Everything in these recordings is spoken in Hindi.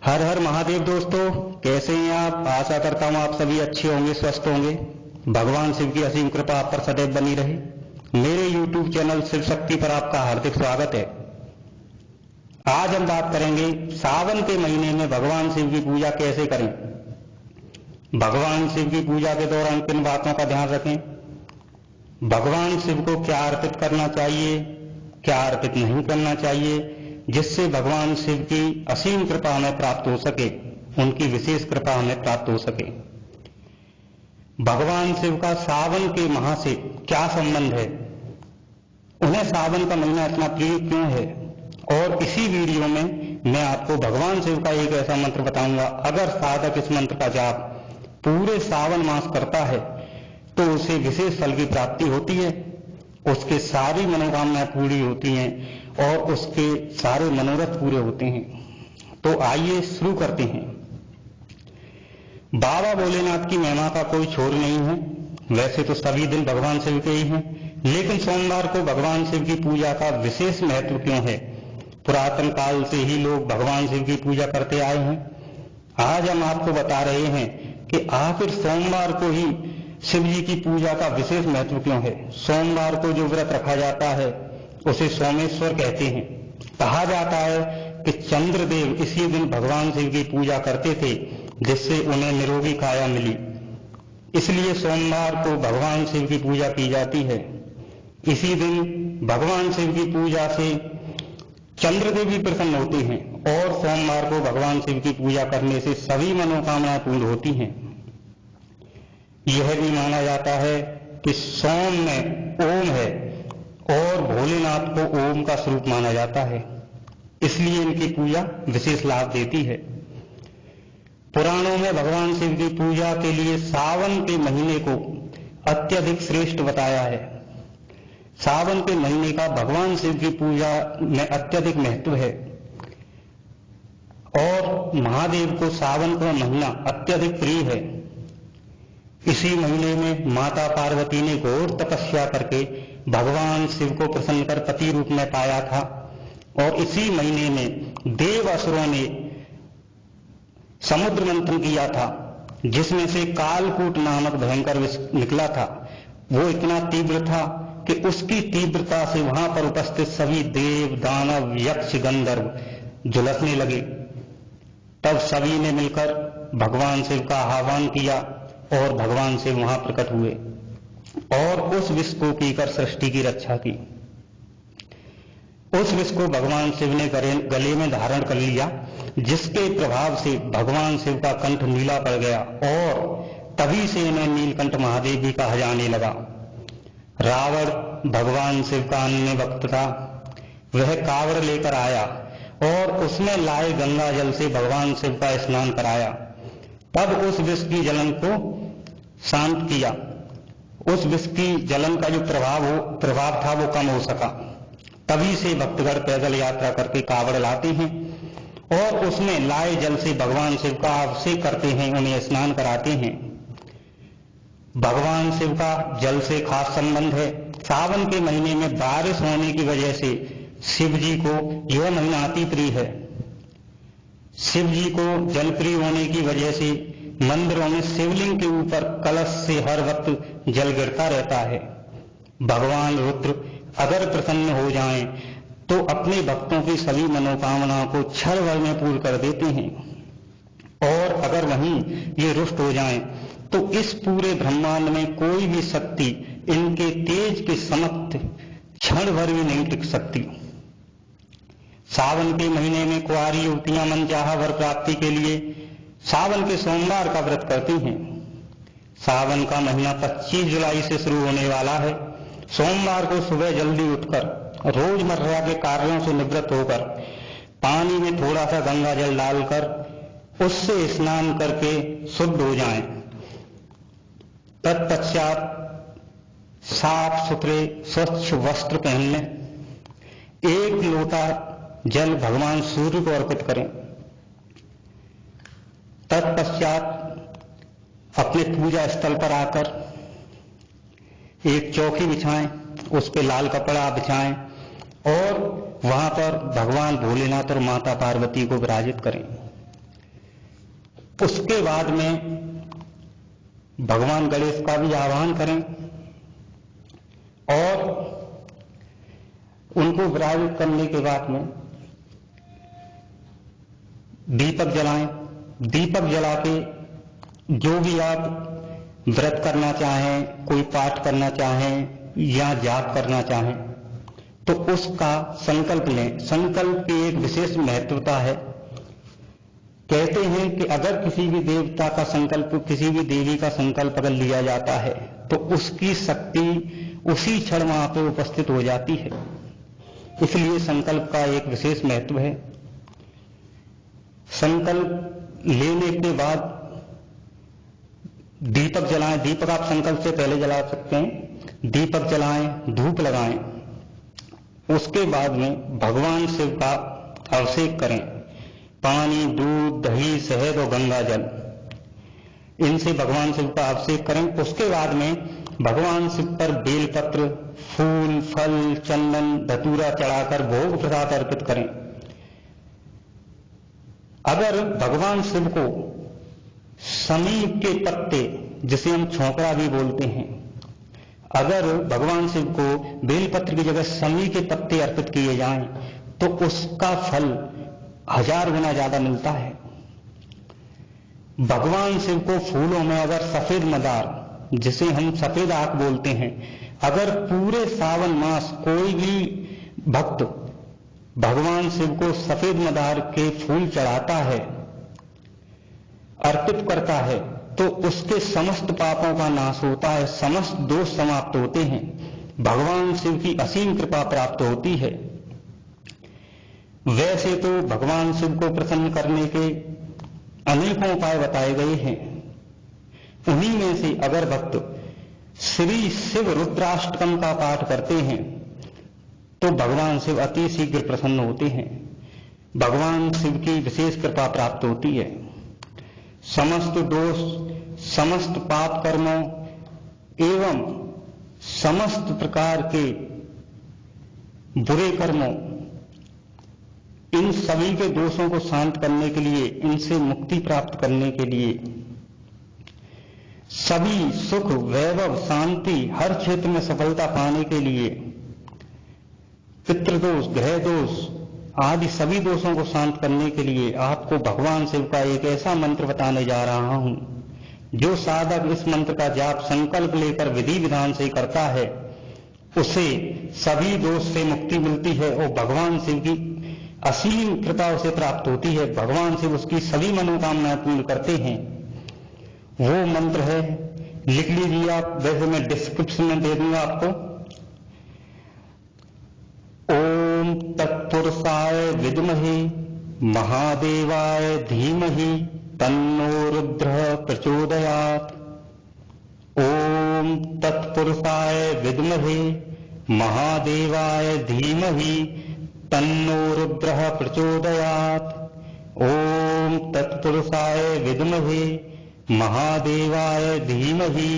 हर हर महादेव दोस्तों, कैसे हैं आप। आशा करता हूं आप सभी अच्छे होंगे, स्वस्थ होंगे। भगवान शिव की असीम कृपा आप पर सदैव बनी रहे। मेरे YouTube चैनल शिव शक्ति पर आपका हार्दिक स्वागत है। आज हम बात करेंगे सावन के महीने में भगवान शिव की पूजा कैसे करें। भगवान शिव की पूजा के दौरान किन बातों का ध्यान रखें, भगवान शिव को क्या अर्पित करना चाहिए, क्या अर्पित नहीं करना चाहिए, जिससे भगवान शिव की असीम कृपा हमें प्राप्त हो सके, उनकी विशेष कृपा हमें प्राप्त हो सके। भगवान शिव का सावन के माह से क्या संबंध है, उन्हें सावन का महीना इतना प्रिय क्यों है, और इसी वीडियो में मैं आपको भगवान शिव का एक ऐसा मंत्र बताऊंगा। अगर साधक इस मंत्र का जाप पूरे सावन मास करता है तो उसे विशेष फल की प्राप्ति होती है, उसके सारी मनोकामनाएं पूरी होती हैं और उसके सारे मनोरथ पूरे होते हैं। तो आइए शुरू करते हैं। बाबा भोलेनाथ की महिमा का कोई छोर नहीं है। वैसे तो सभी दिन भगवान शिव के ही हैं, लेकिन सोमवार को भगवान शिव की पूजा का विशेष महत्व क्यों है। पुरातन काल से ही लोग भगवान शिव की पूजा करते आए हैं। आज हम आपको बता रहे हैं कि आखिर सोमवार को ही शिव जी की पूजा का विशेष महत्व क्यों है। सोमवार को जो व्रत रखा जाता है उसे सोमेश्वर कहते हैं। कहा जाता है कि चंद्रदेव इसी दिन भगवान शिव की पूजा करते थे, जिससे उन्हें निरोगी काया मिली। इसलिए सोमवार को भगवान शिव की पूजा की जाती है। इसी दिन भगवान शिव की पूजा से चंद्रदेव भी प्रसन्न होते हैं और सोमवार को भगवान शिव की पूजा करने से सभी मनोकामनाएं पूर्ण होती हैं। यह भी माना जाता है कि सोम में ओम है और भोलेनाथ को ओम का स्वरूप माना जाता है, इसलिए इनकी पूजा विशेष लाभ देती है। पुराणों में भगवान शिव की पूजा के लिए सावन के महीने को अत्यधिक श्रेष्ठ बताया है। सावन के महीने का भगवान शिव की पूजा में अत्यधिक महत्व है और महादेव को सावन का महीना अत्यधिक प्रिय है। इसी महीने में माता पार्वती ने घोर तपस्या करके भगवान शिव को प्रसन्न कर पति रूप में पाया था, और इसी महीने में देव असुरों ने समुद्र मंथन किया था, जिसमें से कालकूट नामक भयंकर विष निकला था। वो इतना तीव्र था कि उसकी तीव्रता से वहां पर उपस्थित सभी देव, दानव, यक्ष, गंधर्व झुलसने लगे। तब सभी ने मिलकर भगवान शिव का आह्वान किया और भगवान शिव वहां प्रकट हुए और उस विष को पीकर सृष्टि की रक्षा की। उस विष को भगवान शिव ने गले में धारण कर लिया, जिसके प्रभाव से भगवान शिव का कंठ नीला पड़ गया और तभी से इन्हें नीलकंठ महादेव भी कहा जाने लगा। रावण भगवान शिव का अन्य भक्त था। वह कावड़ लेकर आया और उसमें लाए गंगा जल से भगवान शिव का स्नान कराया। तब उस विष की जलन को शांत किया। उस विष की जलन का जो प्रभाव था वो कम हो सका। तभी से भक्तगण पैदल यात्रा करके कावड़ लाते हैं और उसमें लाए जल से भगवान शिव का अभिषेक करते हैं, उन्हें स्नान कराते हैं। भगवान शिव का जल से खास संबंध है। सावन के महीने में बारिश होने की वजह से शिव जी को यह महीना अति प्रिय है। शिव जी को जल प्रिय होने की वजह से मंदिरों में शिवलिंग के ऊपर कलश से हर वक्त जल गिरता रहता है। भगवान रुद्र अगर प्रसन्न हो जाएं तो अपने भक्तों की सभी मनोकामनाओं को क्षण भर में पूर्ण कर देते हैं, और अगर वहीं ये रुष्ट हो जाएं तो इस पूरे ब्रह्मांड में कोई भी शक्ति इनके तेज के समक्ष क्षण भर भी नहीं टिक सकती। सावन के महीने में कुंवारी युवतियां मनचाहा वर प्राप्ति के लिए सावन के सोमवार का व्रत करती हैं। सावन का महीना 25 जुलाई से शुरू होने वाला है। सोमवार को सुबह जल्दी उठकर रोजमर्रा के कार्यों से निवृत्त होकर पानी में थोड़ा सा गंगा जल डालकर उससे स्नान करके शुद्ध हो जाएं। तत्पश्चात साफ सुथरे स्वच्छ वस्त्र पहनने, एक लोटा जल भगवान सूर्य को अर्पित करें। तत्पश्चात अपने पूजा स्थल पर आकर एक चौकी बिछाएं, उस पे लाल कपड़ा बिछाएं और वहां पर भगवान भोलेनाथ और माता पार्वती को विराजित करें। उसके बाद में भगवान गणेश का भी आह्वान करें और उनको विराजित करने के बाद में दीपक जलाएं। दीपक जला के जो भी आप व्रत करना चाहें, कोई पाठ करना चाहें या जाप करना चाहें तो उसका संकल्प लें। संकल्प की एक विशेष महत्वता है। कहते हैं कि अगर किसी भी देवता का संकल्प, किसी भी देवी का संकल्प अगर लिया जाता है तो उसकी शक्ति उसी क्षण वहां पर उपस्थित हो जाती है। इसलिए संकल्प का एक विशेष महत्व है। संकल्प लेने के बाद दीपक जलाएं। दीपक आप संकल्प से पहले जला सकते हैं। दीपक जलाएं, धूप लगाएं। उसके बाद में भगवान शिव का अभिषेक करें। पानी, दूध, दही, शहद और गंगा जल, इनसे भगवान शिव का अभिषेक करें। उसके बाद में भगवान शिव पर बेलपत्र, फूल, फल, चंदन, धतूरा चढ़ाकर भोग प्रसाद अर्पित करें। अगर भगवान शिव को समीप के पत्ते, जिसे हम छोकरा भी बोलते हैं, अगर भगवान शिव को बेलपत्र की जगह समी के पत्ते अर्पित किए जाएं तो उसका फल 1000 गुना ज्यादा मिलता है। भगवान शिव को फूलों में अगर सफेद मदार, जिसे हम सफेद आंख बोलते हैं, अगर पूरे सावन मास कोई भी भक्त भगवान शिव को सफेद मदार के फूल चढ़ाता है, अर्पित करता है, तो उसके समस्त पापों का नाश होता है, समस्त दोष समाप्त होते हैं, भगवान शिव की असीम कृपा प्राप्त होती है। वैसे तो भगवान शिव को प्रसन्न करने के अनेकों उपाय बताए गए हैं। उन्हीं में से अगर भक्त श्री शिव रुद्राष्टकम का पाठ करते हैं तो भगवान शिव अति शीघ्र प्रसन्न होते हैं, भगवान शिव की विशेष कृपा प्राप्त होती है। समस्त दोष, समस्त पाप कर्मों एवं समस्त प्रकार के बुरे कर्मों, इन सभी के दोषों को शांत करने के लिए, इनसे मुक्ति प्राप्त करने के लिए, सभी सुख, वैभव, शांति, हर क्षेत्र में सफलता पाने के लिए, पितृदोष, ग्रह दोष आदि सभी दोषों को शांत करने के लिए आपको भगवान शिव का एक ऐसा मंत्र बताने जा रहा हूं, जो साधक इस मंत्र का जाप संकल्प लेकर विधि विधान से करता है, उसे सभी दोष से मुक्ति मिलती है और भगवान शिव की असीम कृपा उसे प्राप्त होती है। भगवान शिव उसकी सभी मनोकामनाएं पूर्ण करते हैं। वो मंत्र है, लिख लीजिए आप, वैसे मैं डिस्क्रिप्शन में दे दूंगा आपको। ओम तत्पुरुषाय विद्महे महादेवाय धीमहि तन्नो रुद्रः प्रचोदयात्। ओम तत्पुरुषाय विद्महे महादेवाय धीमहि तन्नो रुद्रः प्रचोदयात्। ओम तत्पुरुषाय विद्महे महादेवाय धीमहि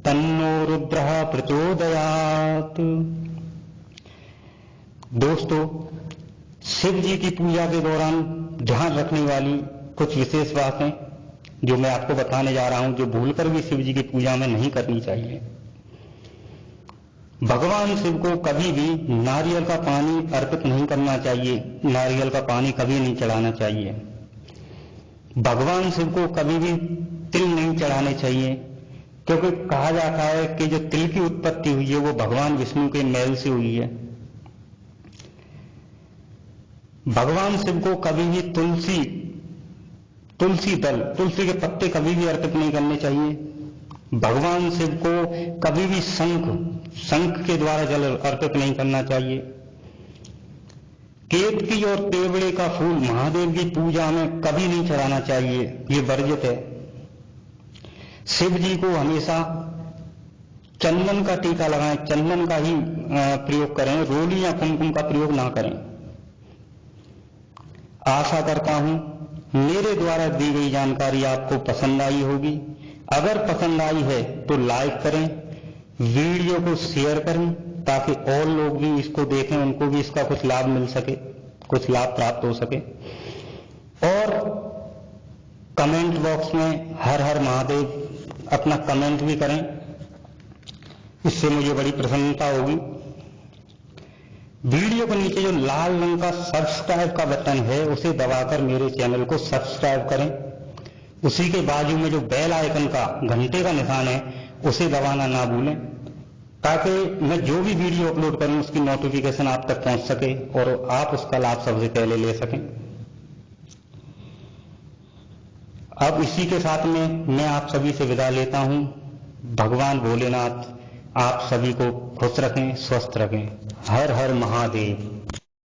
तन्नो रुद्रः प्रचोदयात्। दोस्तों, शिव जी की पूजा के दौरान ध्यान रखने वाली कुछ विशेष बातें जो मैं आपको बताने जा रहा हूं, जो भूलकर भी शिव जी की पूजा में नहीं करनी चाहिए। भगवान शिव को कभी भी नारियल का पानी अर्पित नहीं करना चाहिए, नारियल का पानी कभी नहीं चढ़ाना चाहिए। भगवान शिव को कभी भी तिल नहीं चढ़ाने चाहिए, क्योंकि कहा जाता है कि जो तिल की उत्पत्ति हुई है वो भगवान विष्णु के मैल से हुई है। भगवान शिव को कभी भी तुलसी दल, तुलसी के पत्ते कभी भी अर्पित नहीं करने चाहिए। भगवान शिव को कभी भी शंख के द्वारा जल अर्पित नहीं करना चाहिए। केतकी और पेवड़े का फूल महादेव की पूजा में कभी नहीं चढ़ाना चाहिए, ये वर्जित है। शिव जी को हमेशा चंदन का टीका लगाएं, चंदन का ही प्रयोग करें, रोली या कुमकुम का प्रयोग ना करें। आशा करता हूं मेरे द्वारा दी गई जानकारी आपको पसंद आई होगी। अगर पसंद आई है तो लाइक करें, वीडियो को शेयर करें, ताकि और लोग भी इसको देखें, उनको भी इसका कुछ लाभ मिल सके, कुछ लाभ प्राप्त हो सके। और कमेंट बॉक्स में हर हर महादेव अपना कमेंट भी करें, इससे मुझे बड़ी प्रसन्नता होगी। वीडियो के नीचे जो लाल रंग का सब्सक्राइब का बटन है उसे दबाकर मेरे चैनल को सब्सक्राइब करें। उसी के बाजू में जो बेल आइकन का घंटे का निशान है उसे दबाना ना भूलें, ताकि मैं जो भी वीडियो अपलोड करूं उसकी नोटिफिकेशन आप तक पहुंच सके और आप उसका लाभ सबसे पहले ले सकें। अब इसी के साथ में मैं आप सभी से विदा लेता हूं। भगवान भोलेनाथ आप सभी को खुश रखें, स्वस्थ रखें। हर हर महादेव।